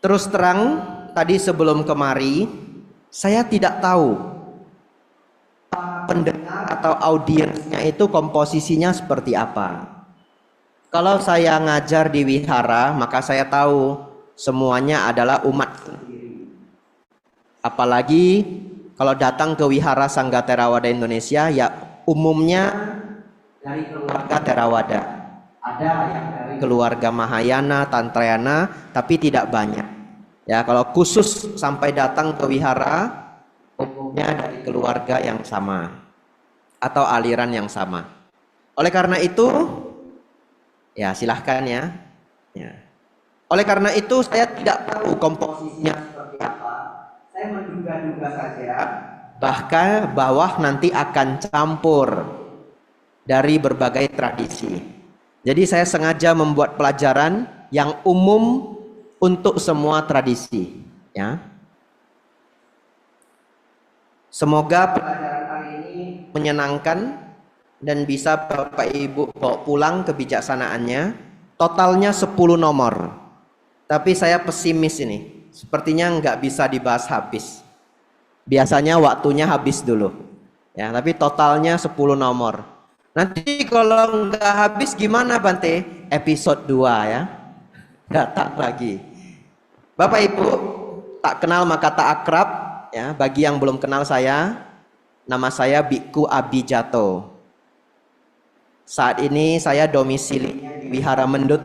Terus terang, tadi sebelum kemari, saya tidak tahu pendengar atau audiensnya itu komposisinya seperti apa. Kalau saya ngajar di wihara, maka saya tahu semuanya adalah umat sendiri. Apalagi kalau datang ke wihara Sangga Theravada Indonesia, ya umumnya dari keluarga Theravada. Ada yang dari keluarga Mahayana, Tantrayana, tapi tidak banyak. Ya, kalau khusus sampai datang ke wihara, umumnya dari keluarga yang sama atau aliran yang sama. Oleh karena itu, ya silahkan ya. Oleh karena itu saya tidak tahu komposisinya seperti apa. Saya menduga-duga saja. Bahkan bawah nanti akan campur dari berbagai tradisi. Jadi saya sengaja membuat pelajaran yang umum untuk semua tradisi. Ya. Semoga pelajaran kali ini menyenangkan dan bisa Bapak Ibu bawa pulang kebijaksanaannya. Totalnya 10 nomor. Tapi saya pesimis ini. Sepertinya nggak bisa dibahas habis. Biasanya waktunya habis dulu. Ya, tapi totalnya 10 nomor. Nanti kalau nggak habis gimana Bante? Episode 2 ya. Datang lagi. Bapak Ibu, tak kenal maka tak akrab. Ya, bagi yang belum kenal saya, nama saya Biku Abijato. Saat ini saya domisilinya di Wihara Mendut.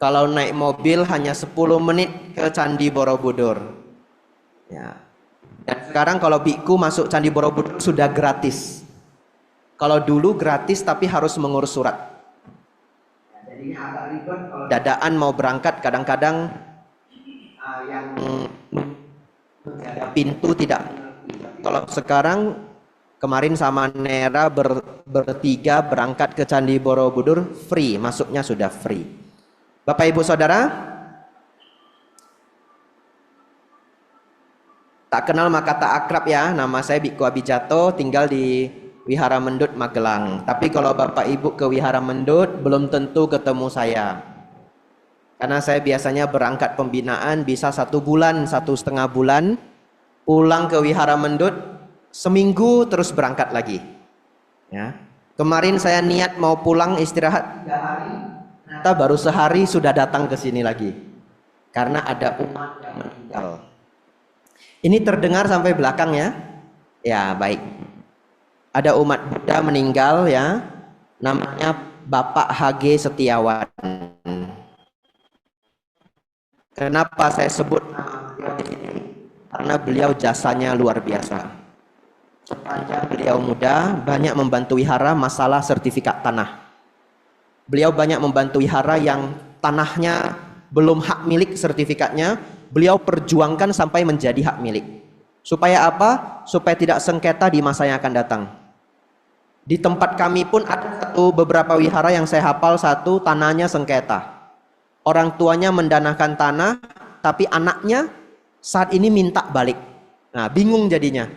Kalau naik mobil hanya 10 menit ke Candi Borobudur. Ya. Dan sekarang kalau biku masuk Candi Borobudur sudah gratis. Kalau dulu gratis tapi harus mengurus surat. Ya, jadinya agak ribet kalau dadaan mau berangkat, kadang-kadang yang menjaga pintu tidak. Kalau sekarang kemarin sama Nera bertiga berangkat ke Candi Borobudur free, masuknya sudah free. Bapak Ibu Saudara, tak kenal maka tak akrab ya. Nama saya Biku Abijato, tinggal di Wihara Mendut Magelang. Tapi kalau Bapak Ibu ke Wihara Mendut belum tentu ketemu saya. Karena saya biasanya berangkat pembinaan bisa 1 bulan, 1,5 bulan, pulang ke Wihara Mendut seminggu terus berangkat lagi. Ya. Kemarin saya niat mau pulang istirahat 3 hari. Ternyata baru sehari sudah datang ke sini lagi karena ada umat yang meninggal. Ini terdengar sampai belakang ya? Ya baik. Ada umat Buddha meninggal ya, namanya Bapak H.G. Setiawan. Kenapa saya sebut nama beliau di sini? Karena beliau jasanya luar biasa. Sepanjang beliau muda banyak membantu wihara masalah sertifikat tanah. Beliau banyak membantu wihara yang tanahnya belum hak milik sertifikatnya, beliau perjuangkan sampai menjadi hak milik. Supaya apa? Supaya tidak sengketa di masa yang akan datang. Di tempat kami pun ada beberapa wihara yang saya hafal, satu tanahnya sengketa. Orang tuanya mendanakan tanah, tapi anaknya saat ini minta balik. Nah, bingung jadinya.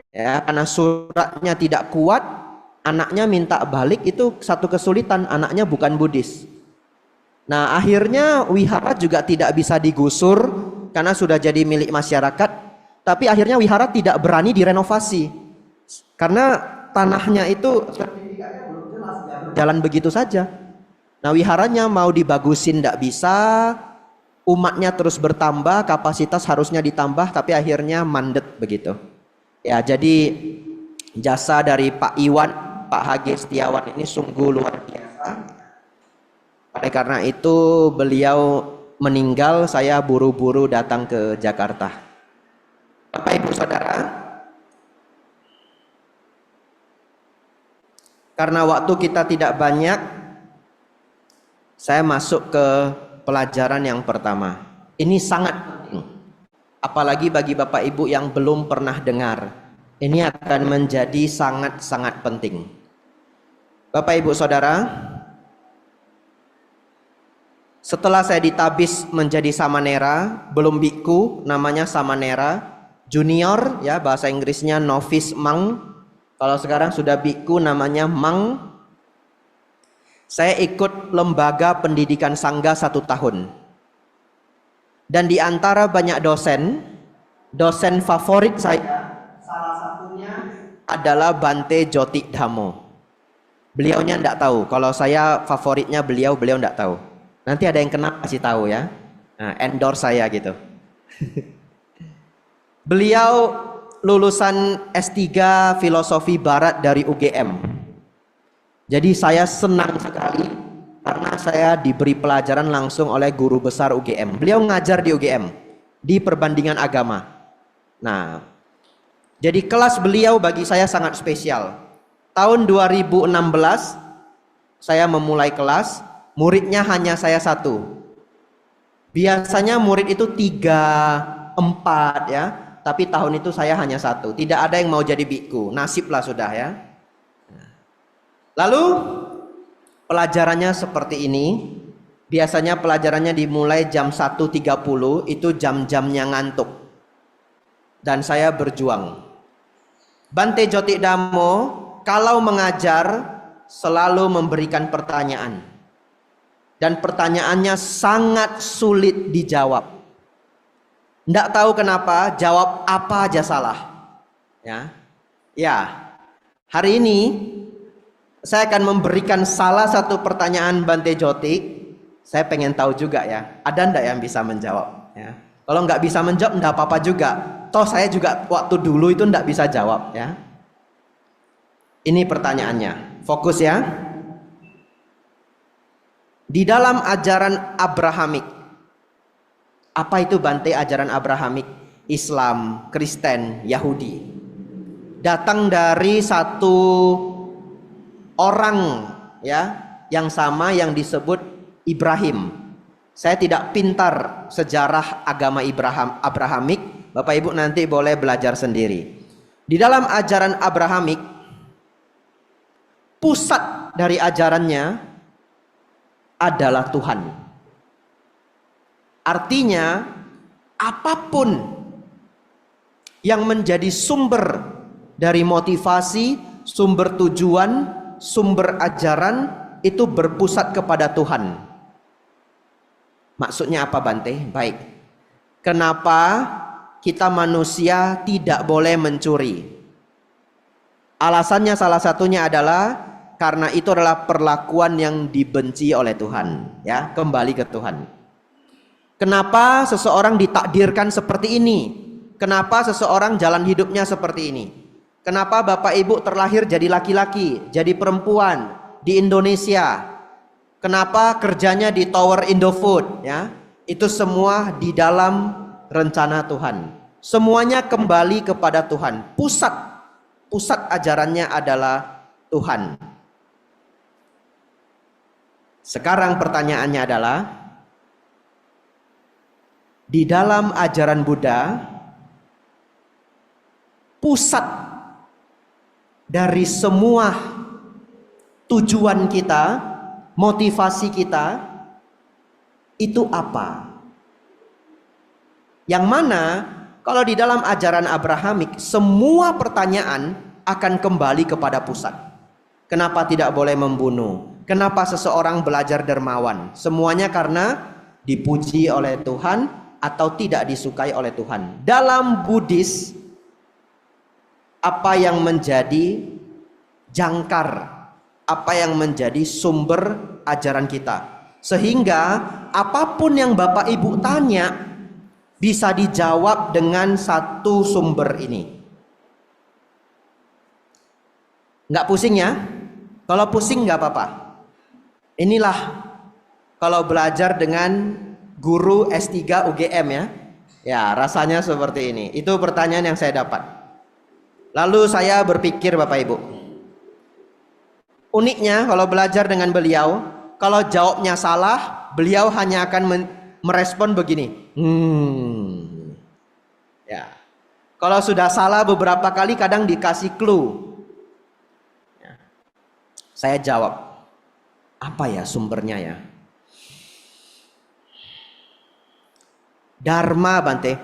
Ya, karena suratnya tidak kuat, anaknya minta balik, itu satu kesulitan. Anaknya bukan Buddhis. Nah akhirnya wihara juga tidak bisa digusur karena sudah jadi milik masyarakat. Tapi akhirnya wihara tidak berani direnovasi karena tanahnya itu sertifikatnya belum jelas, jalan begitu saja. Nah wiharanya mau dibagusin tidak bisa, umatnya terus bertambah, kapasitas harusnya ditambah, tapi akhirnya mandet begitu. Ya jadi jasa dari Pak Iwan, Pak H.G. Setiawan ini sungguh luar biasa. Oleh karena itu beliau meninggal, saya buru-buru datang ke Jakarta. Bapak Ibu Saudara, karena waktu kita tidak banyak, saya masuk ke pelajaran yang pertama. Ini sangat penting, apalagi bagi Bapak Ibu yang belum pernah dengar. Ini akan menjadi sangat-sangat penting. Bapak Ibu Saudara, setelah saya ditabis menjadi samanera, belum biku, namanya samanera, junior ya, bahasa Inggrisnya novice monk. Kalau sekarang sudah biku namanya monk. Saya ikut lembaga pendidikan sangga 1 tahun. Dan di antara banyak dosen, dosen favorit saya salah satunya adalah Bante Jyotik Dhammo. Beliaunya enggak tahu. Kalau saya favoritnya beliau, beliau enggak tahu. Nanti ada yang kenal kasih tahu ya. Nah, endorse saya gitu. Beliau lulusan S3 Filosofi Barat dari UGM. Jadi saya senang sekali karena saya diberi pelajaran langsung oleh guru besar UGM. Beliau ngajar di UGM di perbandingan agama. Nah, jadi kelas beliau bagi saya sangat spesial. Tahun 2016 saya memulai kelas, muridnya hanya saya satu. Biasanya murid itu 3, 4 ya, tapi tahun itu saya hanya satu. Tidak ada yang mau jadi biku, nasiblah sudah ya. Lalu pelajarannya seperti ini. Biasanya pelajarannya dimulai jam 1.30, itu jam-jamnya ngantuk. Dan saya berjuang. Bante Jyotik Dhammo kalau mengajar selalu memberikan pertanyaan. Dan pertanyaannya sangat sulit dijawab. Tidak tahu kenapa, jawab apa aja salah. Ya, hari ini saya akan memberikan salah satu pertanyaan Bante Jyotik. Saya pengen tahu juga ya, ada ndak yang bisa menjawab? Ya. Kalau nggak bisa menjawab, ndak apa-apa juga. Toh saya juga waktu dulu itu ndak bisa jawab ya. Ini pertanyaannya, fokus ya. Di dalam ajaran Abrahamik, apa itu Bante ajaran Abrahamik? Islam, Kristen, Yahudi. Datang dari satu orang ya yang sama yang disebut Ibrahim. Saya tidak pintar sejarah agama Abrahamik. Bapak Ibu nanti boleh belajar sendiri. Di dalam ajaran Abrahamik, pusat dari ajarannya adalah Tuhan. Artinya apapun yang menjadi sumber dari motivasi, sumber tujuan, sumber ajaran itu berpusat kepada Tuhan. Maksudnya apa Bante? Baik. Kenapa kita manusia tidak boleh mencuri? Alasannya salah satunya adalah karena itu adalah perlakuan yang dibenci oleh Tuhan. Ya, kembali ke Tuhan. Kenapa seseorang ditakdirkan seperti ini? Kenapa seseorang jalan hidupnya seperti ini? Kenapa Bapak Ibu terlahir jadi laki-laki, jadi perempuan di Indonesia? Kenapa kerjanya di Tower Indofood? Ya, itu semua di dalam rencana Tuhan. Semuanya kembali kepada Tuhan. Pusat ajarannya adalah Tuhan. Sekarang pertanyaannya adalah, di dalam ajaran Buddha, pusat dari semua tujuan kita, motivasi kita, itu apa? Yang mana kalau di dalam ajaran Abrahamik, semua pertanyaan akan kembali kepada pusat. Kenapa tidak boleh membunuh? Kenapa seseorang belajar dermawan? Semuanya karena dipuji oleh Tuhan atau tidak disukai oleh Tuhan. Dalam Buddhis, apa yang menjadi jangkar, apa yang menjadi sumber ajaran kita, sehingga apapun yang Bapak Ibu tanya bisa dijawab dengan satu sumber ini. Nggak pusing ya? Kalau pusing nggak apa-apa. Inilah kalau belajar dengan guru S3 UGM ya. Ya, rasanya seperti ini. Itu pertanyaan yang saya dapat. Lalu saya berpikir Bapak Ibu, uniknya kalau belajar dengan beliau, kalau jawabnya salah, beliau hanya akan merespon begini. Ya. Kalau sudah salah beberapa kali kadang dikasih clue. Ya. Saya jawab, apa ya sumbernya ya? Dharma Bante.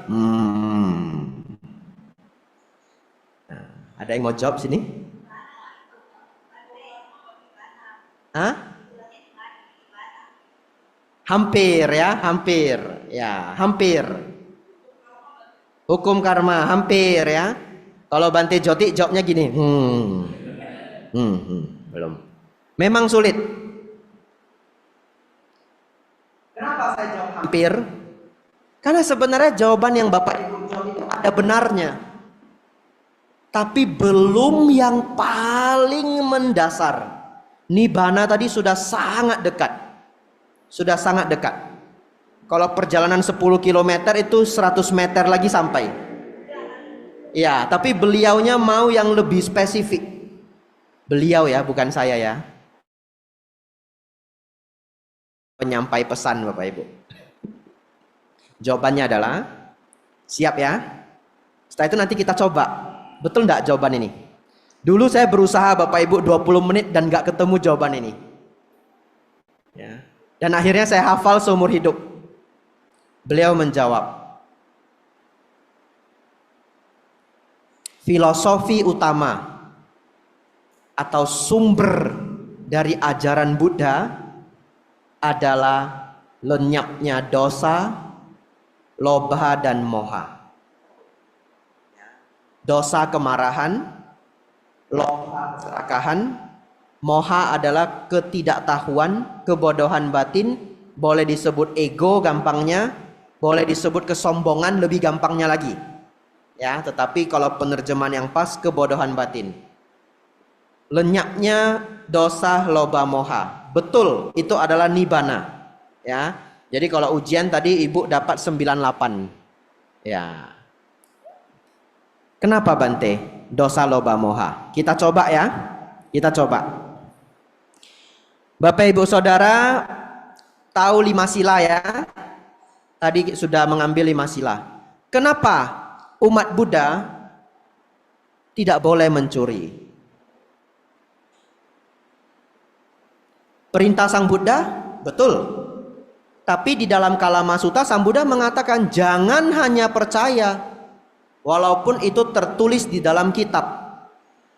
Nah, ada yang mau jawab sini? Hah? Hampir ya, hampir Ya, hampir. Hukum karma, hampir ya. Kalau Bante Joti jawabnya gini, belum. Memang sulit. Kenapa saya jawab hampir? Karena sebenarnya jawaban yang Bapak Ibu jawab itu ada benarnya. Tapi belum yang paling mendasar. Nibbana tadi sudah sangat dekat. Sudah sangat dekat. Kalau perjalanan 10 km itu 100 meter lagi sampai. Ya, tapi beliaunya mau yang lebih spesifik. Beliau ya, bukan saya ya. Penyampai pesan Bapak Ibu. Jawabannya adalah, siap ya. Setelah itu nanti kita coba. Betul enggak jawaban ini? Dulu saya berusaha Bapak Ibu 20 menit dan enggak ketemu jawaban ini. Ya. Dan akhirnya saya hafal seumur hidup. Beliau menjawab, filosofi utama atau sumber dari ajaran Buddha adalah lenyapnya dosa, lobha dan moha. Dosa kemarahan, lobha keserakahan, moha adalah ketidaktahuan, kebodohan batin, boleh disebut ego gampangnya, boleh disebut kesombongan lebih gampangnya lagi. Ya, tetapi kalau penerjemahan yang pas, kebodohan batin. Lenyapnya dosa, lobha, moha. Betul, itu adalah nibbana. Ya. Jadi kalau ujian tadi Ibu dapat 98. Ya. Kenapa Bante? Dosa, lobha, moha. Kita coba ya. Kita coba. Bapak Ibu Saudara tahu 5 sila ya. Tadi sudah mengambil 5 sila. Kenapa umat Buddha tidak boleh mencuri? Perintah Sang Buddha? Betul. Tapi di dalam Kalama Sutta Sang Buddha mengatakan jangan hanya percaya. Walaupun itu tertulis di dalam kitab,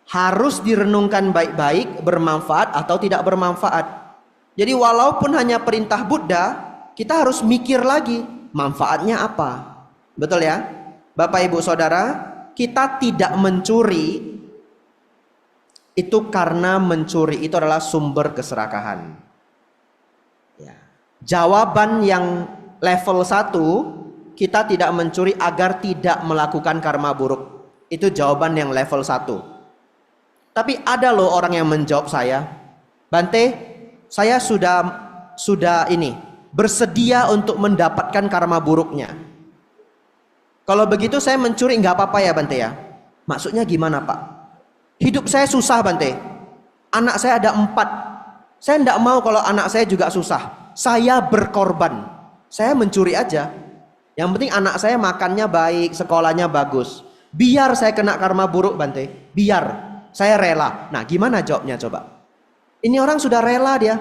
harus direnungkan baik-baik, bermanfaat atau tidak bermanfaat. Jadi walaupun hanya perintah Buddha, kita harus mikir lagi manfaatnya apa. Betul ya? Bapak Ibu Saudara, kita tidak mencuri itu karena mencuri itu adalah sumber keserakahan. Ya. Jawaban yang level 1, kita tidak mencuri agar tidak melakukan karma buruk. Itu jawaban yang level 1. Tapi ada loh orang yang menjawab saya, Bante, saya sudah ini bersedia untuk mendapatkan karma buruknya. Kalau begitu saya mencuri nggak apa-apa ya Bante ya? Maksudnya gimana Pak? Hidup saya susah Bante. Anak saya ada 4. Saya tidak mau kalau anak saya juga susah. Saya berkorban. Saya mencuri aja. Yang penting anak saya makannya baik, sekolahnya bagus. Biar saya kena karma buruk Bante. Biar. Saya rela. Nah gimana jawabnya coba? Ini orang sudah rela dia.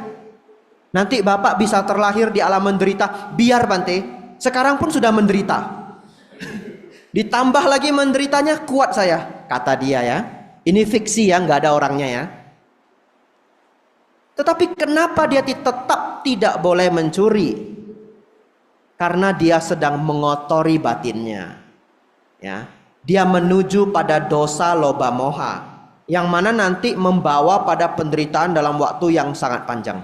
Nanti Bapak bisa terlahir di alam menderita. Biar Bante. Sekarang pun sudah menderita. Ditambah lagi menderitanya kuat saya. Kata dia ya. Ini fiksi ya, nggak ada orangnya ya. Tetapi kenapa dia tetap tidak boleh mencuri? Karena dia sedang mengotori batinnya. Ya. Dia menuju pada dosa lobha moha. Yang mana nanti membawa pada penderitaan dalam waktu yang sangat panjang.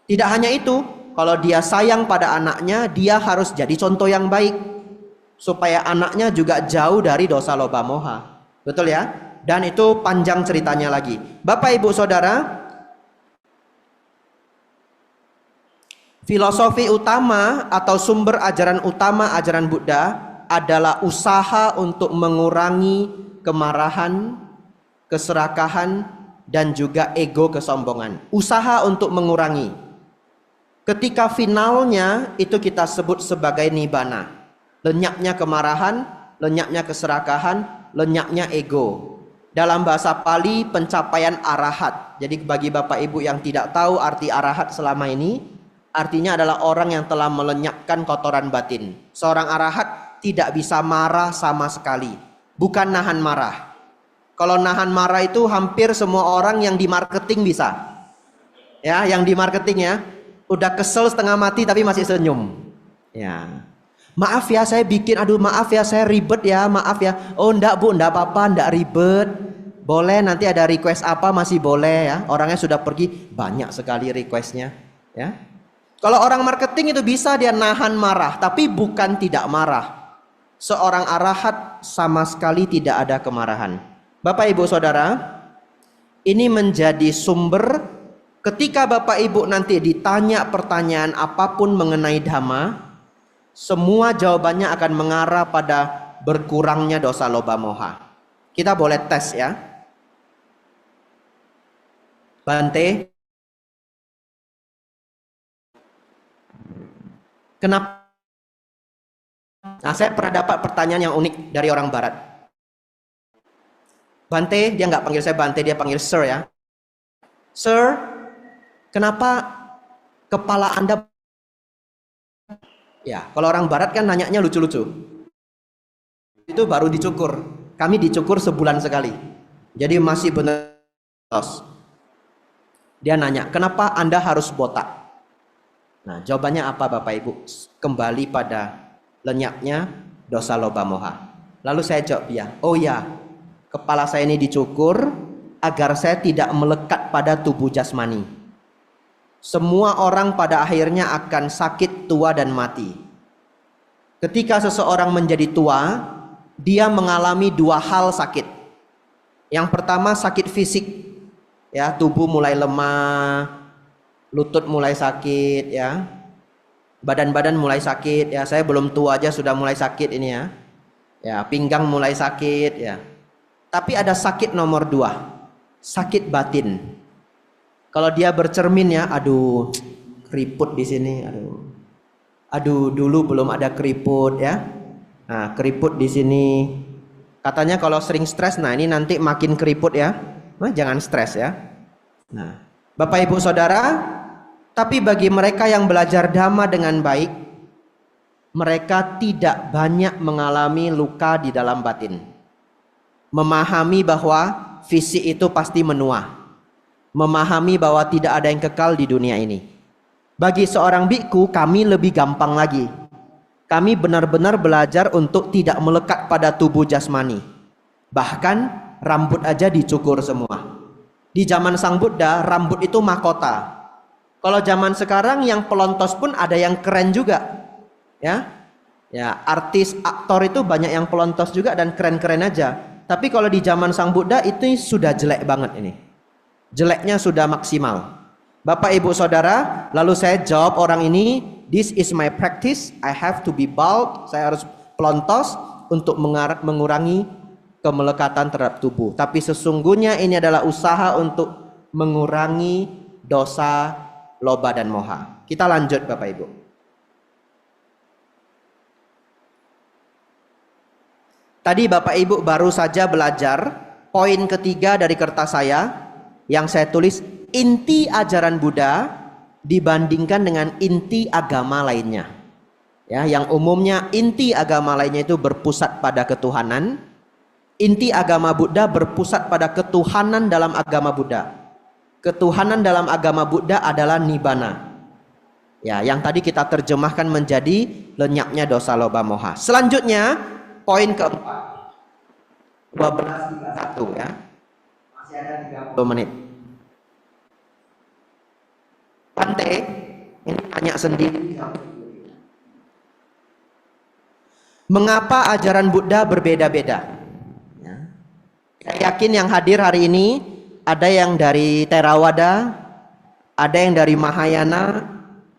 Tidak hanya itu, kalau dia sayang pada anaknya, dia harus jadi contoh yang baik. Supaya anaknya juga jauh dari dosa lobha moha. Betul ya? Dan itu panjang ceritanya lagi. Bapak Ibu Saudara, filosofi utama atau sumber ajaran utama ajaran Buddha adalah usaha untuk mengurangi kemarahan, keserakahan, dan juga ego kesombongan. Usaha untuk mengurangi. Ketika finalnya itu kita sebut sebagai nibbana. Lenyapnya kemarahan, lenyapnya keserakahan, lenyapnya ego. Dalam bahasa Pali pencapaian arahat. Jadi bagi Bapak Ibu yang tidak tahu arti arahat selama ini, artinya adalah orang yang telah melenyapkan kotoran batin. Seorang arahat tidak bisa marah sama sekali. Bukan nahan marah. Kalau nahan marah itu hampir semua orang yang di marketing bisa. Ya, yang di marketing ya. Udah kesel setengah mati tapi masih senyum. Ya. Maaf ya saya bikin, aduh maaf ya saya ribet ya, maaf ya. Oh enggak Bu, enggak apa-apa, enggak ribet. Boleh nanti ada request apa masih boleh ya. Orangnya sudah pergi, banyak sekali requestnya ya. Kalau orang marketing itu bisa dia nahan marah, tapi bukan tidak marah. Seorang arahat sama sekali tidak ada kemarahan. Bapak Ibu Saudara, ini menjadi sumber ketika Bapak Ibu nanti ditanya pertanyaan apapun mengenai dhamma, semua jawabannya akan mengarah pada berkurangnya dosa loba moha. Kita boleh tes ya. Bante, kenapa? Nah, saya pernah dapat pertanyaan yang unik dari orang barat. Bante, dia nggak panggil saya Bante, dia panggil Sir ya. Sir, kenapa kepala Anda... Ya, kalau orang barat kan nanyanya lucu-lucu. Itu baru dicukur. Kami dicukur sebulan sekali. Jadi masih benar. Dia nanya, kenapa Anda harus botak? Nah, jawabannya apa Bapak Ibu? Kembali pada lenyapnya dosa loba moha. Lalu saya jawab ya, oh ya, kepala saya ini dicukur agar saya tidak melekat pada tubuh jasmani. Semua orang pada akhirnya akan sakit, tua dan mati. Ketika seseorang menjadi tua, dia mengalami dua hal sakit. Yang pertama sakit fisik, ya, tubuh mulai lemah, lutut mulai sakit, ya, badan-badan mulai sakit, ya. Saya belum tua aja sudah mulai sakit ini ya, ya, pinggang mulai sakit, ya. Tapi ada sakit nomor dua, sakit batin. Kalau dia bercermin ya, aduh keriput di sini, aduh dulu belum ada keriput ya. Nah keriput di sini. Katanya kalau sering stres, nah ini nanti makin keriput ya. Nah, jangan stres ya. Nah, Bapak Ibu Saudara, tapi bagi mereka yang belajar dhamma dengan baik, mereka tidak banyak mengalami luka di dalam batin. Memahami bahwa fisik itu pasti menua. Memahami bahwa tidak ada yang kekal di dunia ini. Bagi seorang biku, kami lebih gampang lagi. Kami benar-benar belajar untuk tidak melekat pada tubuh jasmani. Bahkan rambut aja dicukur semua. Di zaman Sang Buddha, rambut itu mahkota. Kalau zaman sekarang yang pelontos pun ada yang keren juga. Ya, ya, artis, aktor itu banyak yang pelontos juga dan keren-keren aja. Tapi kalau di zaman Sang Buddha itu sudah jelek banget ini. Jeleknya sudah maksimal. Bapak Ibu Saudara, lalu saya jawab orang ini, this is my practice, I have to be bald, saya harus pelontos untuk mengurangi kemelekatan terhadap tubuh. Tapi sesungguhnya ini adalah usaha untuk mengurangi dosa loba dan moha. Kita lanjut Bapak Ibu. Tadi Bapak Ibu baru saja belajar poin ketiga dari kertas saya yang saya tulis, inti ajaran Buddha dibandingkan dengan inti agama lainnya. Ya, yang umumnya inti agama lainnya itu berpusat pada ketuhanan. Inti agama Buddha berpusat pada ketuhanan dalam agama Buddha. Ketuhanan dalam agama Buddha adalah nibbana. Ya, yang tadi kita terjemahkan menjadi lenyapnya dosa loba moha. Selanjutnya poin keempat. 12:31 ya. Masih ada 30 menit. Bante, ini tanya sendiri. Mengapa ajaran Buddha berbeda-beda? Ya. Saya yakin yang hadir hari ini ada yang dari Theravada, ada yang dari Mahayana,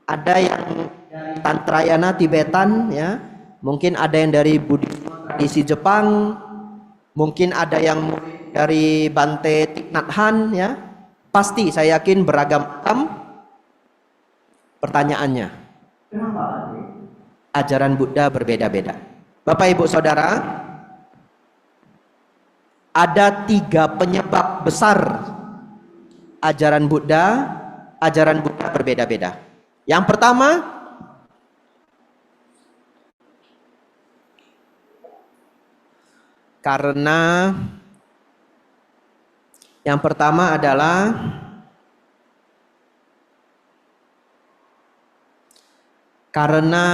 ada yang dari Tantrayana Tibetan, ya. Mungkin ada yang dari Buddhisme tradisi Jepang, mungkin ada yang dari Bante Thich Nhat Hanh, ya. Pasti saya yakin beragam. Pertanyaannya, kenapa ajaran Buddha berbeda-beda? Bapak Ibu Saudara, ada 3 penyebab besar ajaran Buddha berbeda-beda. Yang pertama, adalah karena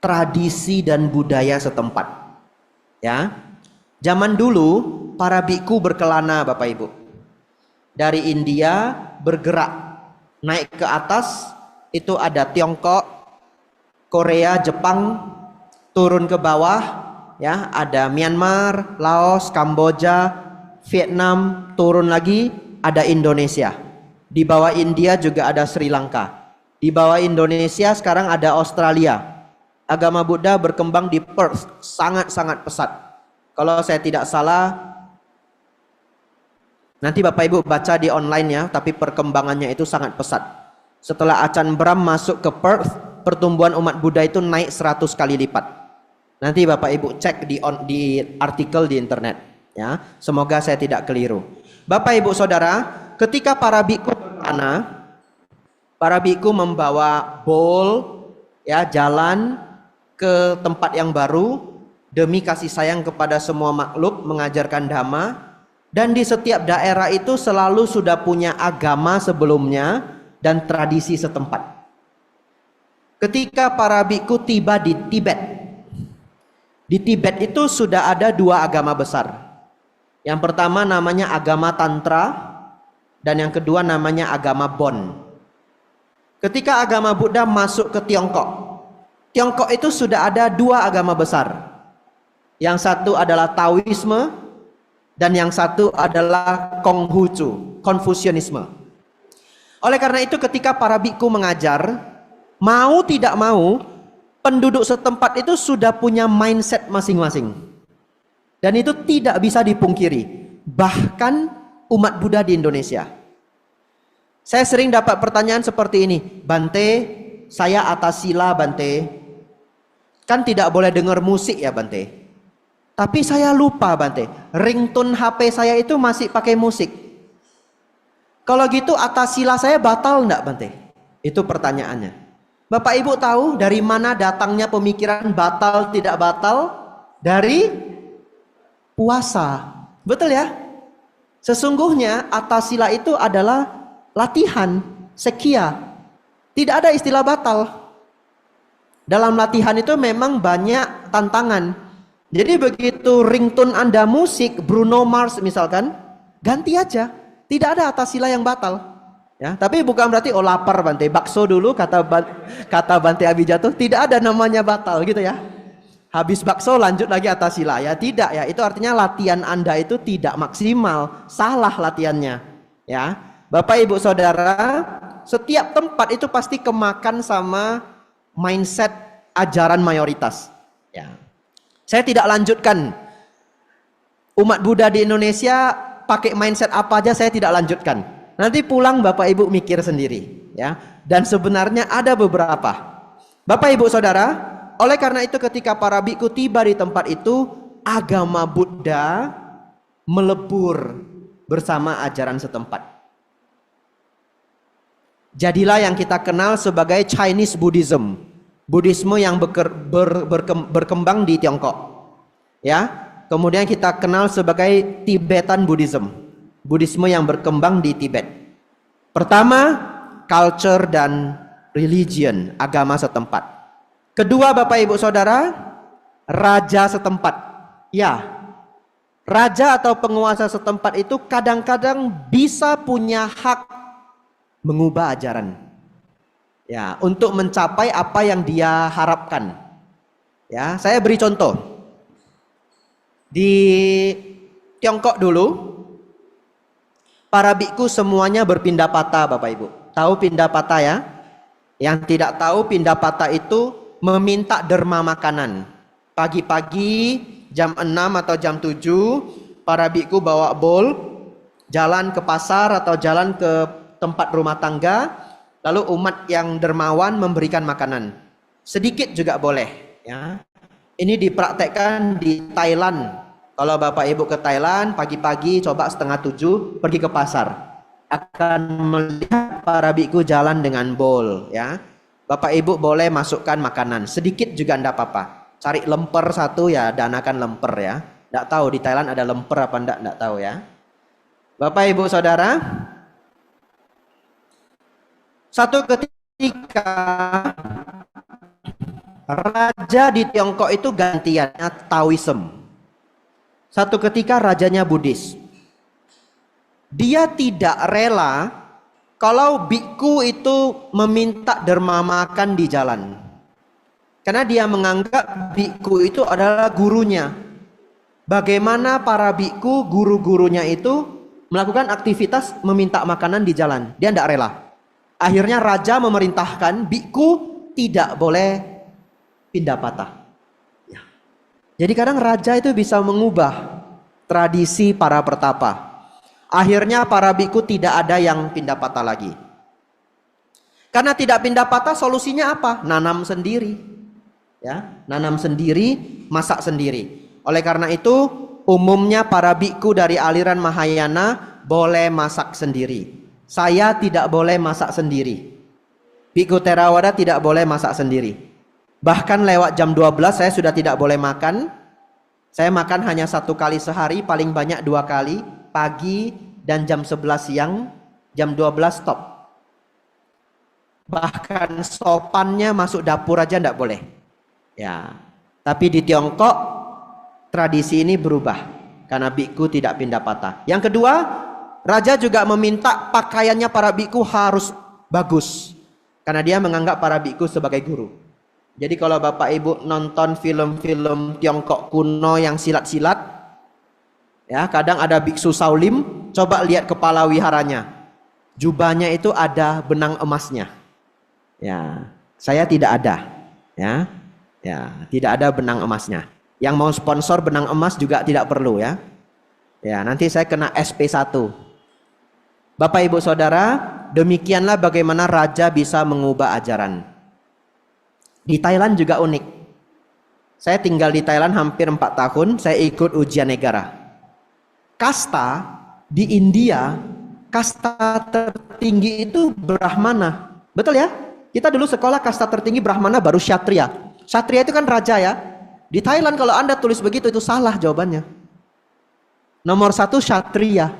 tradisi dan budaya setempat. Ya. Zaman dulu para biku berkelana Bapak Ibu. Dari India bergerak naik ke atas, itu ada Tiongkok, Korea, Jepang, turun ke bawah ya, ada Myanmar, Laos, Kamboja, Vietnam, turun lagi ada Indonesia. Di bawah India juga ada Sri Lanka. Di bawah Indonesia sekarang ada Australia. Agama Buddha berkembang di Perth sangat-sangat pesat. Kalau saya tidak salah, nanti Bapak Ibu baca di online ya, tapi perkembangannya itu sangat pesat. Setelah Ajahn Brahm masuk ke Perth, pertumbuhan umat Buddha itu naik 100 kali lipat. Nanti Bapak Ibu cek di artikel di internet ya. Semoga saya tidak keliru. Bapak Ibu Saudara, ketika para biku berkelana, para biku membawa bowl ya, jalan ke tempat yang baru demi kasih sayang kepada semua makhluk, mengajarkan dhamma, dan di setiap daerah itu selalu sudah punya agama sebelumnya dan tradisi setempat. Ketika para biku tiba di Tibet itu sudah ada dua agama besar. Yang pertama namanya agama Tantra, dan yang kedua namanya agama Bon. Ketika agama Buddha masuk ke Tiongkok itu sudah ada dua agama besar. Yang satu adalah Taoisme, dan yang satu adalah Konghucu, Konfusianisme. Oleh karena itu ketika para biku mengajar, mau tidak mau, penduduk setempat itu sudah punya mindset masing-masing. Dan itu tidak bisa dipungkiri. Bahkan umat Buddha di Indonesia. Saya sering dapat pertanyaan seperti ini, Bante, saya atas sila Bante. Kan tidak boleh dengar musik ya Bante. Tapi saya lupa Bante, ringtone HP saya itu masih pakai musik. Kalau gitu atas sila saya batal enggak Bante? Itu pertanyaannya. Bapak Ibu tahu dari mana datangnya pemikiran batal tidak batal? Dari puasa. Betul ya? Sesungguhnya atas sila itu adalah latihan, sekia. Tidak ada istilah batal. Dalam latihan itu memang banyak tantangan. Jadi begitu ringtone Anda musik Bruno Mars misalkan, ganti aja. Tidak ada atas sila yang batal. Ya, tapi bukan berarti oh lapar Bante, bakso dulu kata Bante Abijato, tidak ada namanya batal gitu ya. Habis bakso lanjut lagi atas sila ya, tidak ya. Itu artinya latihan Anda itu tidak maksimal, salah latihannya. Ya. Bapak Ibu Saudara, setiap tempat itu pasti kemakan sama mindset ajaran mayoritas. Ya. Saya tidak lanjutkan umat Buddha di Indonesia pakai mindset apa aja, saya tidak lanjutkan. Nanti pulang Bapak Ibu mikir sendiri ya. Dan sebenarnya ada beberapa. Bapak Ibu Saudara, oleh karena itu ketika para biku tiba di tempat itu, agama Buddha melebur bersama ajaran setempat. Jadilah yang kita kenal sebagai Chinese Buddhism. Buddhisme yang berkembang di Tiongkok. Ya. Kemudian kita kenal sebagai Tibetan Buddhism. Buddhisme yang berkembang di Tibet. Pertama, culture dan religion, agama setempat. Kedua, Bapak Ibu Saudara, raja setempat. Ya, raja atau penguasa setempat itu kadang-kadang bisa punya hak mengubah ajaran. Ya, untuk mencapai apa yang dia harapkan. Ya, saya beri contoh. Di Tiongkok dulu, para biku semuanya berpindah patah Bapak Ibu. Tahu pindah patah ya? Yang tidak tahu pindah patah itu meminta derma makanan. Pagi-pagi jam 6 atau jam 7 para biku bawa bowl, jalan ke pasar atau jalan ke tempat rumah tangga, lalu umat yang dermawan memberikan makanan. Sedikit juga boleh ya. Ini dipraktekkan di Thailand. Kalau Bapak Ibu ke Thailand pagi-pagi coba 6:30 pergi ke pasar, akan melihat para biku jalan dengan bowl ya. Bapak Ibu boleh masukkan makanan, sedikit juga enggak apa-apa. Cari lemper satu ya, danakan lemper ya. Enggak tahu di Thailand ada lemper apa enggak tahu ya. Bapak Ibu Saudara, satu ketika Raja di Tiongkok itu gantiannya Taoism. Satu ketika rajanya Buddhis. Dia tidak rela kalau biku itu meminta derma makan di jalan. Karena dia menganggap biku itu adalah gurunya. Bagaimana para biku, guru-gurunya itu melakukan aktivitas meminta makanan di jalan. Dia tidak rela. Akhirnya raja memerintahkan biku tidak boleh pindah patah. Ya. Jadi kadang raja itu bisa mengubah tradisi para pertapa. Akhirnya para biku tidak ada yang pindah patah lagi. Karena tidak pindah patah, solusinya apa? Nanam sendiri. Ya, nanam sendiri, masak sendiri. Oleh karena itu, umumnya para biku dari aliran Mahayana boleh masak sendiri. Saya tidak boleh masak sendiri. Biku Theravada tidak boleh masak sendiri. Bahkan lewat jam 12 saya sudah tidak boleh makan. Saya makan hanya 1 kali sehari, paling banyak 2 kali. Pagi dan jam 11 siang, jam 12 stop. Bahkan sopannya masuk dapur aja tidak boleh. Ya, tapi di Tiongkok tradisi ini berubah karena biku tidak pindah patah. Yang kedua, raja juga meminta pakaiannya para biku harus bagus karena dia menganggap para biku sebagai guru. Jadi kalau Bapak Ibu nonton film-film Tiongkok kuno yang silat-silat, ya, kadang ada biksu Shaolin, coba lihat kepala wiharanya. Jubahnya itu ada benang emasnya. Ya, saya tidak ada. Ya. Ya, tidak ada benang emasnya. Yang mau sponsor benang emas juga tidak perlu ya. Ya, nanti saya kena SP1. Bapak Ibu Saudara, demikianlah bagaimana raja bisa mengubah ajaran. Di Thailand juga unik. Saya tinggal di Thailand hampir 4 tahun, saya ikut ujian negara. Kasta di India, kasta tertinggi itu Brahmana. Betul ya? Kita dulu sekolah kasta tertinggi Brahmana baru Kshatriya. Kshatriya itu kan raja ya. Di Thailand kalau Anda tulis begitu itu salah jawabannya. Nomor 1 Kshatriya.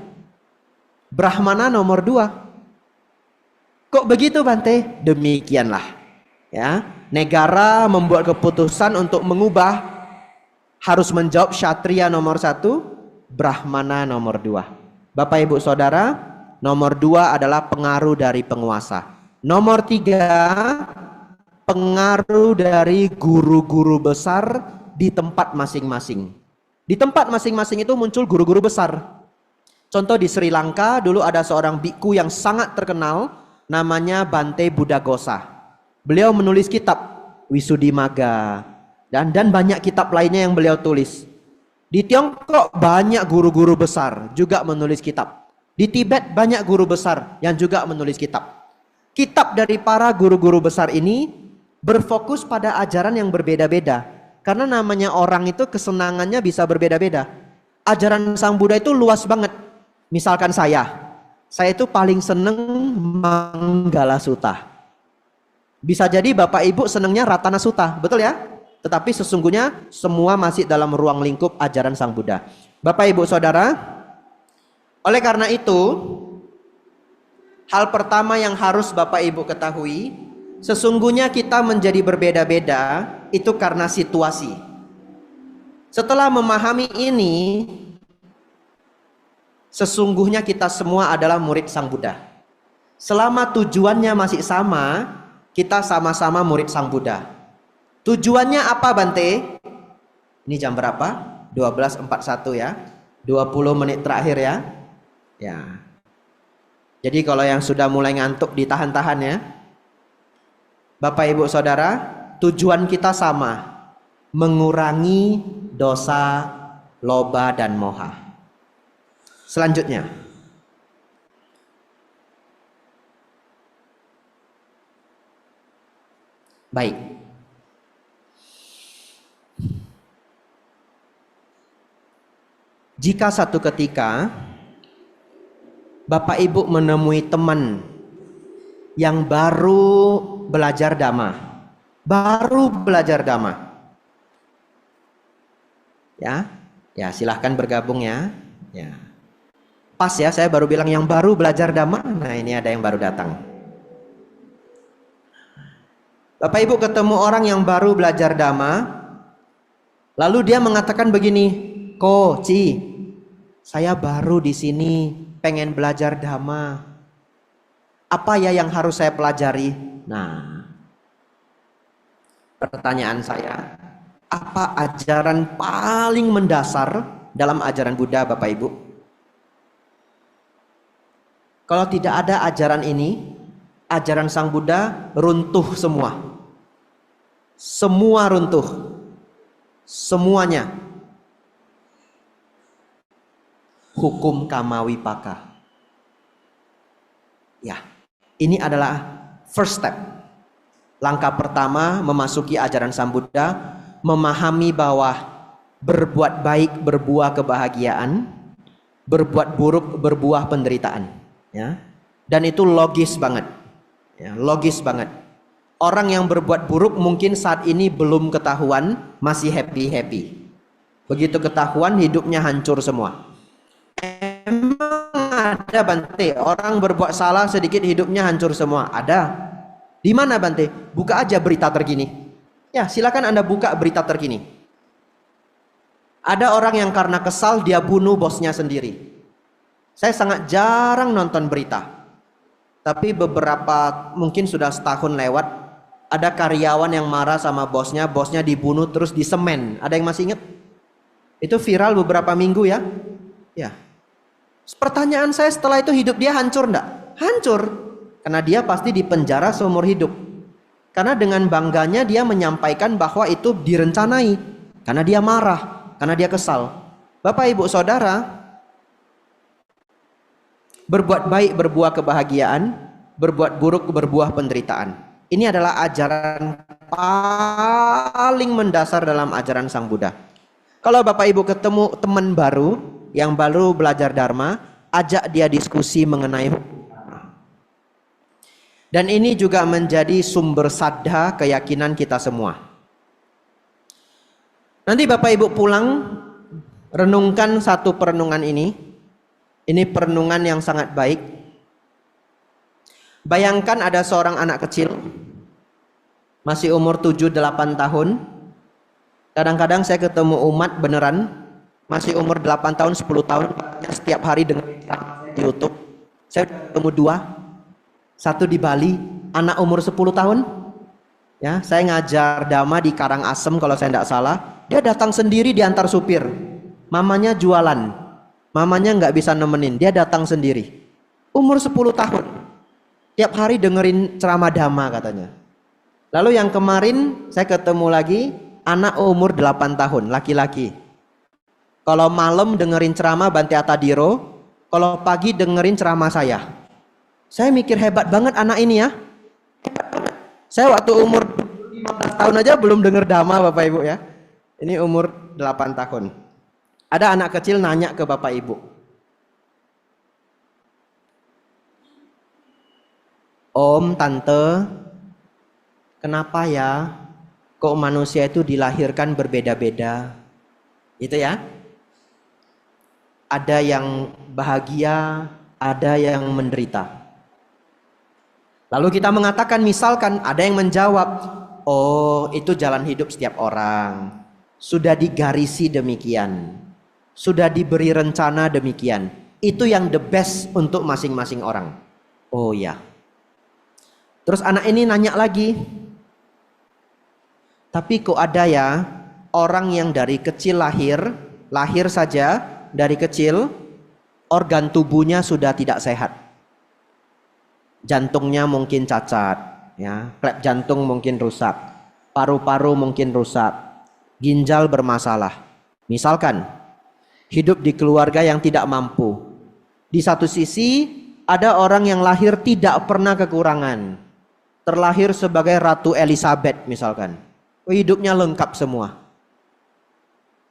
Brahmana nomor 2. Kok begitu Bante? Demikianlah. Ya, negara membuat keputusan untuk mengubah, harus menjawab Kshatriya nomor 1, Brahmana nomor 2. Bapak Ibu Saudara, nomor 2 adalah pengaruh dari penguasa. Nomor 3, pengaruh dari guru-guru besar di tempat masing-masing. Di tempat masing-masing itu muncul guru-guru besar. Contoh di Sri Lanka dulu ada seorang biku yang sangat terkenal, namanya Bante Buddhaghosa. Beliau menulis kitab Wisuddhimagga dan banyak kitab lainnya yang beliau tulis. Di Tiongkok banyak guru-guru besar juga menulis kitab. Di Tibet banyak guru besar yang juga menulis kitab. Kitab dari para guru-guru besar ini berfokus pada ajaran yang berbeda-beda. Karena namanya orang itu kesenangannya bisa berbeda-beda. Ajaran Sang Buddha itu luas banget. Misalkan saya itu paling seneng Manggala Sutta. Bisa jadi Bapak Ibu senangnya Ratana Sutta, betul ya? Tetapi sesungguhnya semua masih dalam ruang lingkup ajaran Sang Buddha. Bapak Ibu Saudara, oleh karena itu, hal pertama yang harus Bapak Ibu ketahui, sesungguhnya kita menjadi berbeda-beda itu karena situasi. Setelah memahami ini, sesungguhnya kita semua adalah murid Sang Buddha. Selama tujuannya masih sama, kita sama-sama murid Sang Buddha. Tujuannya apa Bante? Ini jam berapa? 12.41 ya. 20 menit terakhir ya. Ya. Jadi kalau yang sudah mulai ngantuk ditahan-tahan ya. Bapak Ibu Saudara, tujuan kita sama. Mengurangi dosa, loba dan moha. Selanjutnya. Baik. Jika satu ketika Bapak Ibu menemui teman yang baru belajar Dhamma, ya silahkan bergabung ya. Pas ya, saya baru bilang yang baru belajar Dhamma. Nah ini ada yang baru datang. Bapak Ibu ketemu orang yang baru belajar Dhamma, lalu dia mengatakan begini, Ko, Ci, saya baru di sini, pengen belajar Dhamma. Apa ya yang harus saya pelajari? Nah, pertanyaan saya, apa ajaran paling mendasar dalam ajaran Buddha, Bapak Ibu? Kalau tidak ada ajaran ini, ajaran Sang Buddha runtuh semua. Semua runtuh. Semuanya. Hukum Kamawipaka. Ya, ini adalah first step. Langkah pertama memasuki ajaran Sang Buddha, memahami bahwa berbuat baik berbuah kebahagiaan, berbuat buruk berbuah penderitaan. Ya, dan itu logis banget. Ya, logis banget. Orang yang berbuat buruk mungkin saat ini belum ketahuan, masih happy-happy. Begitu ketahuan, hidupnya hancur semua. Emang ada Bante, orang berbuat salah sedikit hidupnya hancur semua? Ada. Di mana Bante? Buka aja berita terkini. Ya, silakan Anda buka berita terkini. Ada orang yang karena kesal dia bunuh bosnya sendiri. Saya sangat jarang nonton berita. Tapi beberapa, mungkin sudah setahun lewat, ada karyawan yang marah sama bosnya, bosnya dibunuh terus disemen. Ada yang masih ingat? Itu viral beberapa minggu ya. Ya. Pertanyaan saya, setelah itu hidup dia hancur enggak? Hancur. Karena dia pasti dipenjara seumur hidup. Karena dengan bangganya dia menyampaikan bahwa itu direncanai. Karena dia marah, karena dia kesal. Bapak Ibu Saudara, berbuat baik berbuah kebahagiaan, berbuat buruk berbuah penderitaan. Ini adalah ajaran paling mendasar dalam ajaran Sang Buddha. Kalau Bapak Ibu ketemu teman baru yang baru belajar Dharma, ajak dia diskusi mengenai hukum. Dan ini juga menjadi sumber saddha keyakinan kita semua. Nanti Bapak Ibu pulang, renungkan satu perenungan ini. Ini perenungan yang sangat baik. Bayangkan ada seorang anak kecil, masih umur 7-8 tahun. Kadang-kadang saya ketemu umat beneran, masih umur 8 tahun, 10 tahun, setiap hari dengerin di YouTube. Saya ketemu 2, satu di Bali, anak umur 10 tahun. Ya, saya ngajar Dhamma di Karangasem kalau saya tidak salah. Dia datang sendiri diantar supir. Mamanya jualan, mamanya nggak bisa nemenin, dia datang sendiri. Umur 10 tahun. Tiap hari dengerin ceramah Dhamma katanya. Lalu yang kemarin saya ketemu lagi, anak umur 8 tahun, laki-laki. Kalau malam dengerin ceramah Bante Atadiro, kalau pagi dengerin ceramah saya. Saya mikir hebat banget anak ini ya. Saya waktu umur 15 tahun aja belum denger Dhamma Bapak Ibu ya. Ini umur 8 tahun. Ada anak kecil nanya ke Bapak Ibu, Om, Tante, kenapa ya kok manusia itu dilahirkan berbeda-beda? Itu ya. Ada yang bahagia, ada yang menderita. Lalu kita mengatakan, misalkan ada yang menjawab, oh itu jalan hidup setiap orang. Sudah digarisi demikian. Sudah diberi rencana demikian. Itu yang the best untuk masing-masing orang. Oh ya. Terus anak ini nanya lagi, tapi kok ada ya orang yang dari kecil lahir saja dari kecil, organ tubuhnya sudah tidak sehat. Jantungnya mungkin cacat, ya, klep jantung mungkin rusak, paru-paru mungkin rusak, ginjal bermasalah. Misalkan hidup di keluarga yang tidak mampu. Di satu sisi ada orang yang lahir tidak pernah kekurangan. Terlahir sebagai Ratu Elizabeth misalkan. Hidupnya lengkap semua.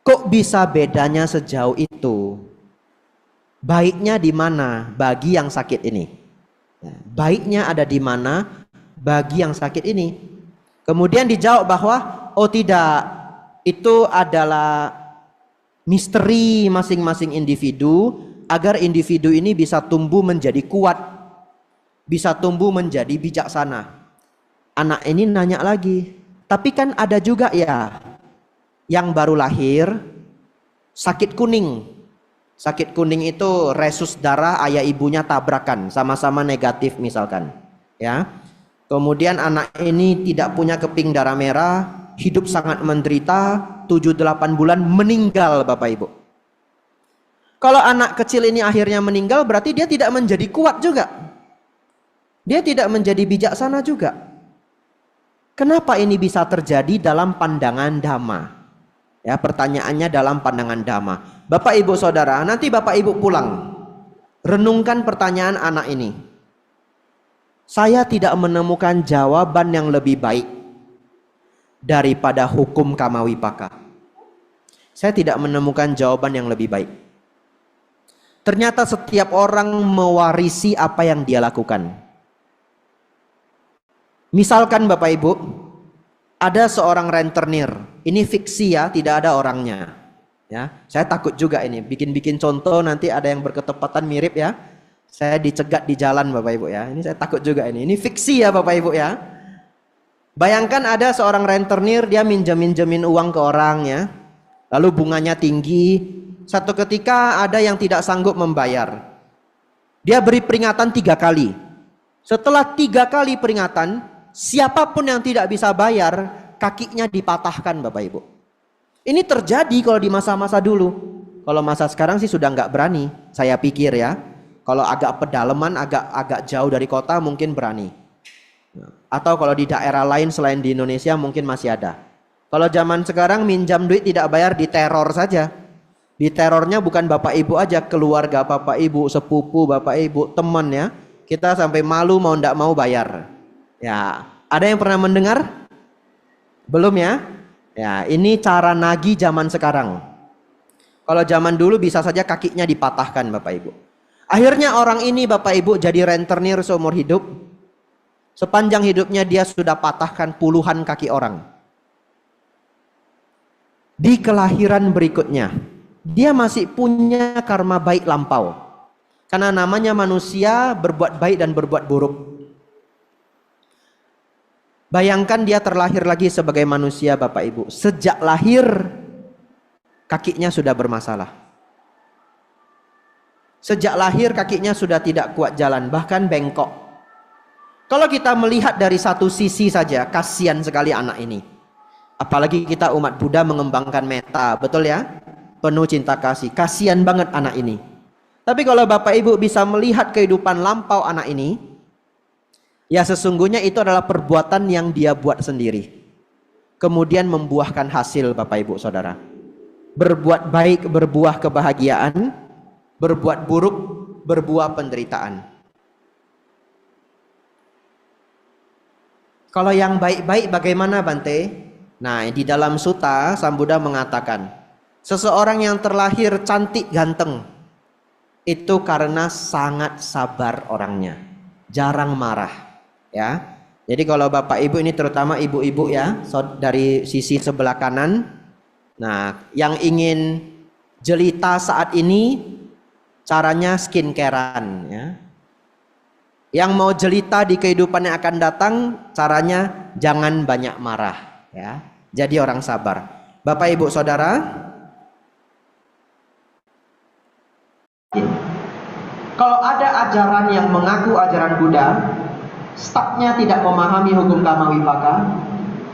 Kok bisa bedanya sejauh itu? Baiknya di mana bagi yang sakit ini? Baiknya ada di mana bagi yang sakit ini? Kemudian dijawab bahwa oh tidak, itu adalah misteri masing-masing individu agar individu ini bisa tumbuh menjadi kuat, bisa tumbuh menjadi bijaksana. Anak ini nanya lagi, tapi kan ada juga ya yang baru lahir sakit kuning. Sakit kuning itu resus darah ayah ibunya tabrakan, sama-sama negatif misalkan. Ya. Kemudian anak ini tidak punya keping darah merah, hidup sangat menderita, 7-8 bulan meninggal Bapak Ibu. Kalau anak kecil ini akhirnya meninggal, berarti dia tidak menjadi kuat juga. Dia tidak menjadi bijaksana juga. Kenapa ini bisa terjadi dalam pandangan Dhamma? Ya, pertanyaannya dalam pandangan Dhamma. Bapak Ibu Saudara, nanti Bapak Ibu pulang, renungkan pertanyaan anak ini. Saya tidak menemukan jawaban yang lebih baik daripada hukum Kamawipaka. Saya tidak menemukan jawaban yang lebih baik. Ternyata setiap orang mewarisi apa yang dia lakukan. Misalkan Bapak Ibu, ada seorang rentenir. Ini fiksi ya, tidak ada orangnya. Ya, saya takut juga ini bikin-bikin contoh nanti ada yang berketepatan mirip ya. Saya dicegat di jalan Bapak Ibu ya. Ini saya takut juga ini. Ini fiksi ya Bapak Ibu ya. Bayangkan ada seorang rentenir, dia minjem-minjemin uang ke orang ya. Lalu bunganya tinggi. Satu ketika ada yang tidak sanggup membayar. Dia beri peringatan 3 kali. Setelah 3 kali peringatan, siapapun yang tidak bisa bayar, kakinya dipatahkan Bapak Ibu. Ini terjadi kalau di masa-masa dulu. Kalau masa sekarang sih sudah nggak berani, saya pikir ya. Kalau agak pedalaman, agak jauh dari kota mungkin berani. Atau kalau di daerah lain selain di Indonesia mungkin masih ada. Kalau zaman sekarang minjam duit tidak bayar, diteror saja. Diterornya bukan Bapak Ibu aja, keluarga Bapak Ibu, sepupu Bapak Ibu, teman ya. Kita sampai malu mau ndak mau bayar. Ya, ada yang pernah mendengar? Belum ya? Ya, ini cara nagih zaman sekarang. Kalau zaman dulu bisa saja kakinya dipatahkan Bapak Ibu. Akhirnya orang ini Bapak Ibu jadi rentenir seumur hidup. Sepanjang hidupnya dia sudah patahkan puluhan kaki orang. Di kelahiran berikutnya, dia masih punya karma baik lampau. Karena namanya manusia berbuat baik dan berbuat buruk. Bayangkan dia terlahir lagi sebagai manusia Bapak Ibu. Sejak lahir kakinya sudah bermasalah. Sejak lahir kakinya sudah tidak kuat jalan, bahkan bengkok. Kalau kita melihat dari satu sisi saja, kasihan sekali anak ini. Apalagi kita umat Buddha mengembangkan metta, betul ya? Penuh cinta kasih, kasihan banget anak ini. Tapi kalau Bapak Ibu bisa melihat kehidupan lampau anak ini, ya sesungguhnya itu adalah perbuatan yang dia buat sendiri. Kemudian membuahkan hasil Bapak Ibu Saudara. Berbuat baik berbuah kebahagiaan, berbuat buruk berbuah penderitaan. Kalau yang baik-baik bagaimana Bante? Nah, di dalam sutta Sang Buddha mengatakan, seseorang yang terlahir cantik ganteng itu karena sangat sabar orangnya, jarang marah. Ya, jadi kalau Bapak Ibu ini terutama ibu-ibu ya, dari sisi sebelah kanan. Nah, yang ingin jelita saat ini caranya skincarean ya. Yang mau jelita di kehidupan yang akan datang, caranya jangan banyak marah ya. Jadi orang sabar. Bapak Ibu Saudara, kalau ada ajaran yang mengaku ajaran Buddha, startnya tidak memahami hukum Kamawipaka,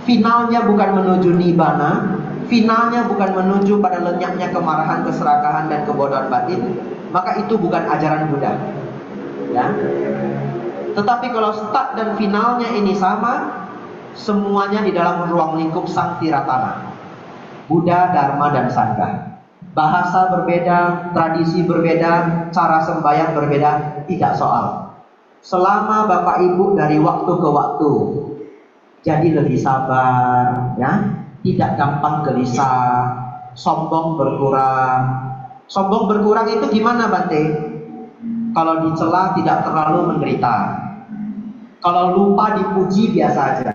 finalnya bukan menuju Nibbana, finalnya bukan menuju pada lenyapnya kemarahan, keserakahan, dan kebodohan batin, maka itu bukan ajaran Buddha. Ya. Tetapi kalau start dan finalnya ini sama, semuanya di dalam ruang lingkup Sang Tiratana, Buddha, Dharma, dan Sangha. Bahasa berbeda, tradisi berbeda, cara sembahyang berbeda, tidak soal. Selama Bapak Ibu dari waktu ke waktu jadi lebih sabar, ya, tidak gampang gelisah, sombong berkurang. Sombong berkurang itu gimana Bante? Kalau dicela tidak terlalu menderita. Kalau lupa dipuji biasa aja.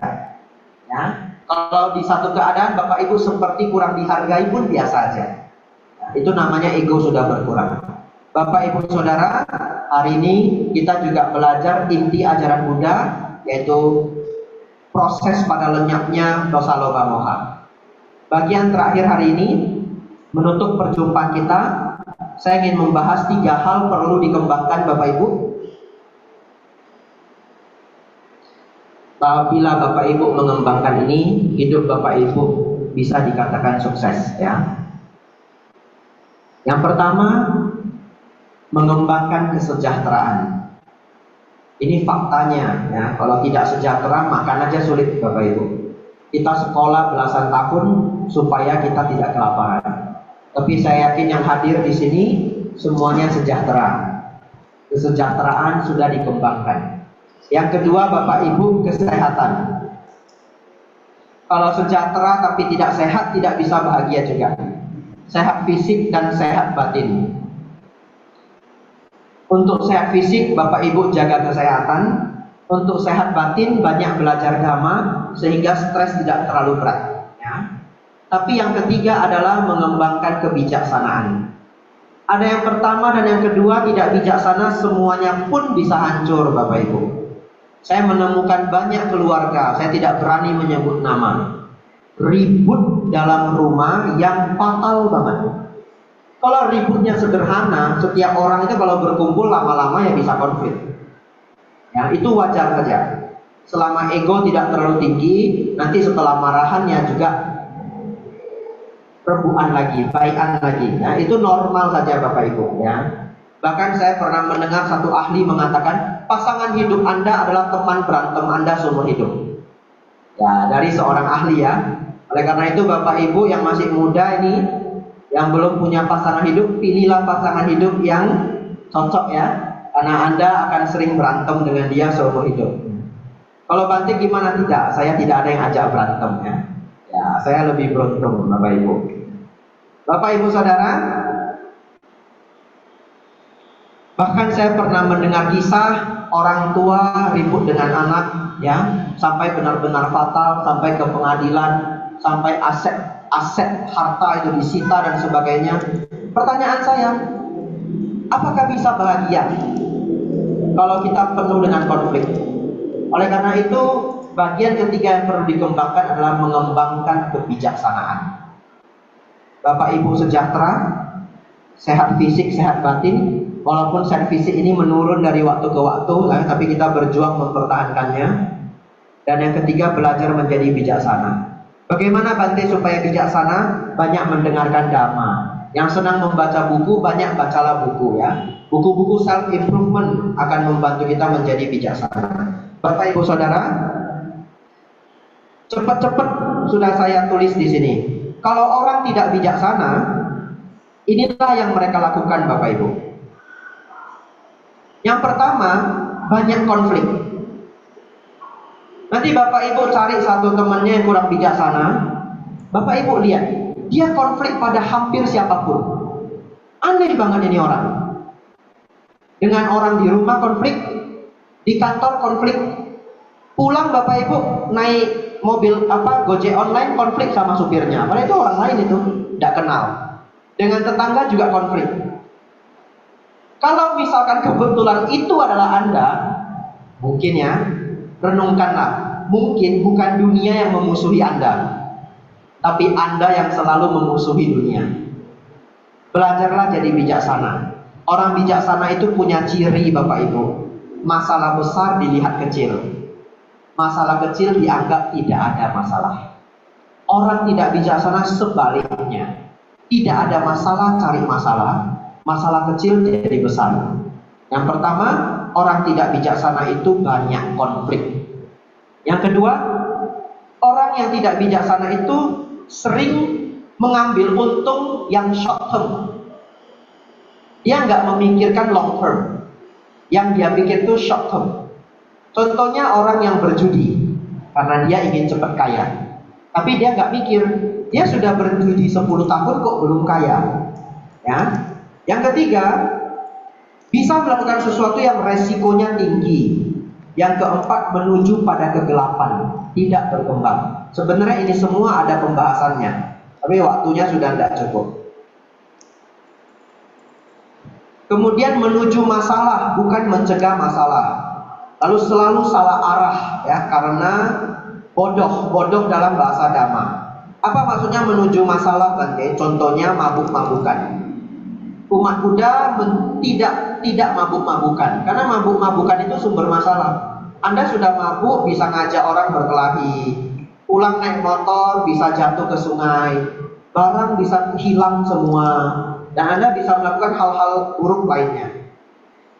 Ya. Kalau di satu keadaan Bapak Ibu seperti kurang dihargai pun biasa aja. Nah, itu namanya ego sudah berkurang. Bapak Ibu Saudara, hari ini kita juga belajar inti ajaran Buddha, yaitu proses pada lenyapnya dosa loba moha. Bagian terakhir hari ini, menutup perjumpaan kita, saya ingin membahas 3 hal perlu dikembangkan Bapak Ibu. Bila Bapak Ibu mengembangkan ini, hidup Bapak Ibu bisa dikatakan sukses, ya. Yang pertama, mengembangkan kesejahteraan. Ini faktanya, ya. Kalau tidak sejahtera, makan aja sulit Bapak Ibu. Kita sekolah belasan tahun supaya kita tidak kelaparan. Tapi saya yakin yang hadir di sini semuanya sejahtera. Kesejahteraan sudah dikembangkan. Yang kedua, Bapak Ibu, kesehatan. Kalau sejahtera tapi tidak sehat, tidak bisa bahagia juga. Sehat fisik dan sehat batin. Untuk sehat fisik, Bapak Ibu jaga kesehatan. Untuk sehat batin, banyak belajar agama sehingga stres tidak terlalu berat, ya. Tapi yang ketiga adalah mengembangkan kebijaksanaan. Ada yang pertama dan yang kedua tidak bijaksana, semuanya pun bisa hancur Bapak Ibu. Saya menemukan banyak keluarga, saya tidak berani menyebut nama, ribut dalam rumah yang fatal banget. Kalau ributnya sederhana, setiap orang itu kalau berkumpul lama-lama ya bisa konflik. Ya, itu wajar saja. Selama ego tidak terlalu tinggi, nanti setelah marahannya juga rebuan lagi, baikan lagi. Nah, itu normal saja Bapak Ibu, ya. Bahkan saya pernah mendengar satu ahli mengatakan, pasangan hidup Anda adalah teman berantem Anda seumur hidup. Ya, dari seorang ahli, ya. Oleh karena itu Bapak Ibu yang masih muda ini, yang belum punya pasangan hidup, pilihlah pasangan hidup yang cocok, ya. Karena Anda akan sering berantem dengan dia seumur hidup. Kalau banting gimana? Tidak, saya tidak ada yang ajak berantem, ya. Ya, saya lebih beruntung Bapak Ibu. Bapak Ibu Saudara, bahkan saya pernah mendengar kisah orang tua ribut dengan anak, ya, sampai benar-benar fatal, sampai ke pengadilan, sampai aset harta itu disita dan sebagainya. Pertanyaan saya, apakah bisa bahagia kalau kita penuh dengan konflik? Oleh karena itu, bagian ketiga yang perlu dikembangkan adalah mengembangkan kebijaksanaan. Bapak Ibu sejahtera, sehat fisik, sehat batin. Walaupun sehat fisik ini menurun dari waktu ke waktu, tapi kita berjuang mempertahankannya. Dan yang ketiga, belajar menjadi bijaksana. Bagaimana Bante supaya bijaksana? Banyak mendengarkan dhamma. Yang senang membaca buku, banyak bacalah buku, ya. Buku-buku self improvement akan membantu kita menjadi bijaksana. Bapak Ibu Saudara, cepat-cepat sudah saya tulis di sini. Kalau orang tidak bijaksana, inilah yang mereka lakukan Bapak Ibu. Yang pertama, banyak konflik. Nanti Bapak Ibu cari satu temannya yang kurang bijaksana, Bapak Ibu lihat, dia konflik pada hampir siapapun. Aneh banget ini orang. Dengan orang di rumah konflik, di kantor konflik, pulang Bapak Ibu naik mobil Gojek online konflik sama supirnya. Padahal itu orang lain itu, tidak kenal. Dengan tetangga juga konflik. Kalau misalkan kebetulan itu adalah Anda, mungkin ya, renungkanlah. Mungkin bukan dunia yang memusuhi Anda, tapi Anda yang selalu memusuhi dunia. Belajarlah jadi bijaksana. Orang bijaksana itu punya ciri Bapak Ibu. Masalah besar dilihat kecil, masalah kecil dianggap tidak ada masalah. Orang tidak bijaksana sebaliknya. Tidak ada masalah cari masalah, masalah kecil jadi besar. Yang pertama, orang tidak bijaksana itu banyak konflik. Yang kedua, orang yang tidak bijaksana itu sering mengambil untung yang short term. Dia nggak memikirkan long term. Yang dia pikir itu short term. Contohnya orang yang berjudi, karena dia ingin cepat kaya. Tapi dia nggak mikir, dia sudah berjudi 10 tahun kok belum kaya. Ya. Yang ketiga, bisa melakukan sesuatu yang resikonya tinggi. Yang keempat, menuju pada kegelapan, tidak berkembang. Sebenarnya ini semua ada pembahasannya, tapi waktunya sudah tidak cukup. Kemudian menuju masalah, bukan mencegah masalah. Lalu selalu salah arah, ya, karena Bodoh dalam bahasa Dhamma. Apa maksudnya menuju masalah, Bante? Contohnya mabuk-mabukan. Umat Buddha tidak mabuk-mabukan, karena mabuk-mabukan itu sumber masalah. Anda sudah mabuk bisa ngajak orang berkelahi, pulang naik motor bisa jatuh ke sungai, barang bisa hilang semua, dan Anda bisa melakukan hal-hal buruk lainnya.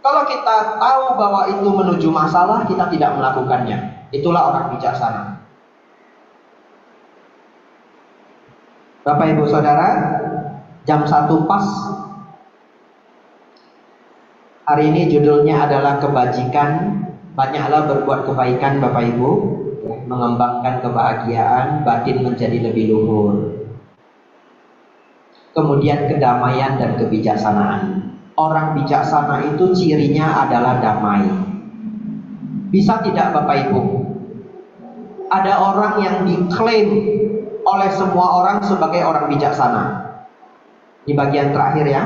Kalau kita tahu bahwa itu menuju masalah, kita tidak melakukannya. Itulah orang bijaksana. Bapak Ibu Saudara, jam 1 pas. Hari ini judulnya adalah kebajikan. Banyaklah berbuat kebaikan Bapak Ibu, mengembangkan kebahagiaan, batin menjadi lebih luhur. Kemudian kedamaian dan kebijaksanaan. Orang bijaksana itu cirinya adalah damai. Bisa tidak Bapak Ibu? Ada orang yang diklaim oleh semua orang sebagai orang bijaksana. Di bagian terakhir ya.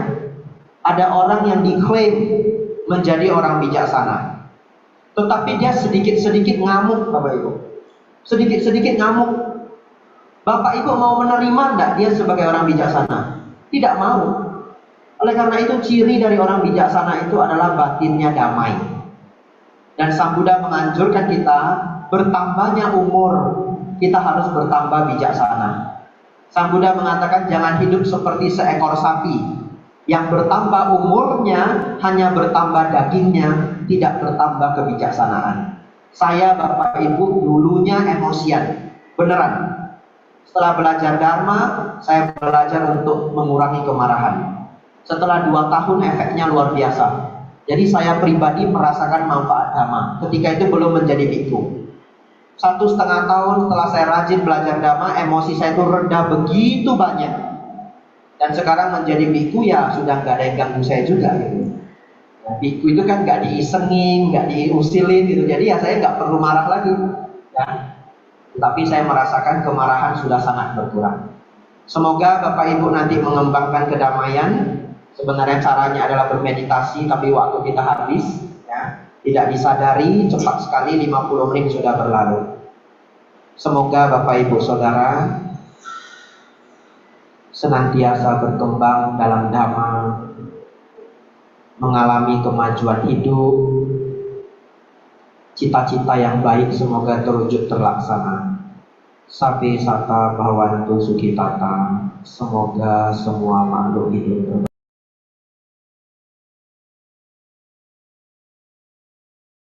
Ada orang yang diklaim menjadi orang bijaksana, tetapi dia sedikit-sedikit ngamuk Bapak Ibu. Sedikit-sedikit ngamuk. Bapak Ibu mau menerima enggak dia sebagai orang bijaksana? Tidak mau. Oleh karena itu ciri dari orang bijaksana itu adalah batinnya damai. Dan Sang Buddha menganjurkan kita, bertambahnya umur, kita harus bertambah bijaksana. Sang Buddha mengatakan jangan hidup seperti seekor sapi yang bertambah umurnya, hanya bertambah dagingnya, tidak bertambah kebijaksanaan. Saya Bapak Ibu dulunya emosian, beneran. Setelah belajar Dharma, saya belajar untuk mengurangi kemarahan. Setelah 2 tahun efeknya luar biasa. Jadi saya pribadi merasakan manfaat Dhamma. Ketika itu belum menjadi bhikkhu. 1,5 tahun setelah saya rajin belajar Dhamma, emosi saya itu reda begitu banyak. Dan sekarang menjadi bhikkhu ya sudah nggak ada yang ganggu saya juga gitu. Nah, bhikkhu itu kan nggak diisengin, nggak diusilin gitu. Jadi ya saya nggak perlu marah lagi. Ya. Tapi saya merasakan kemarahan sudah sangat berkurang. Semoga Bapak Ibu nanti mengembangkan kedamaian. Sebenarnya caranya adalah bermeditasi, tapi waktu kita habis, ya, tidak disadari, cepat sekali 50 menit sudah berlalu. Semoga Bapak Ibu Saudara senantiasa berkembang dalam Dhamma, mengalami kemajuan hidup, cita-cita yang baik semoga terwujud terlaksana. Sabbe sata bhavantu sukhitata. Semoga semua makhluk hidup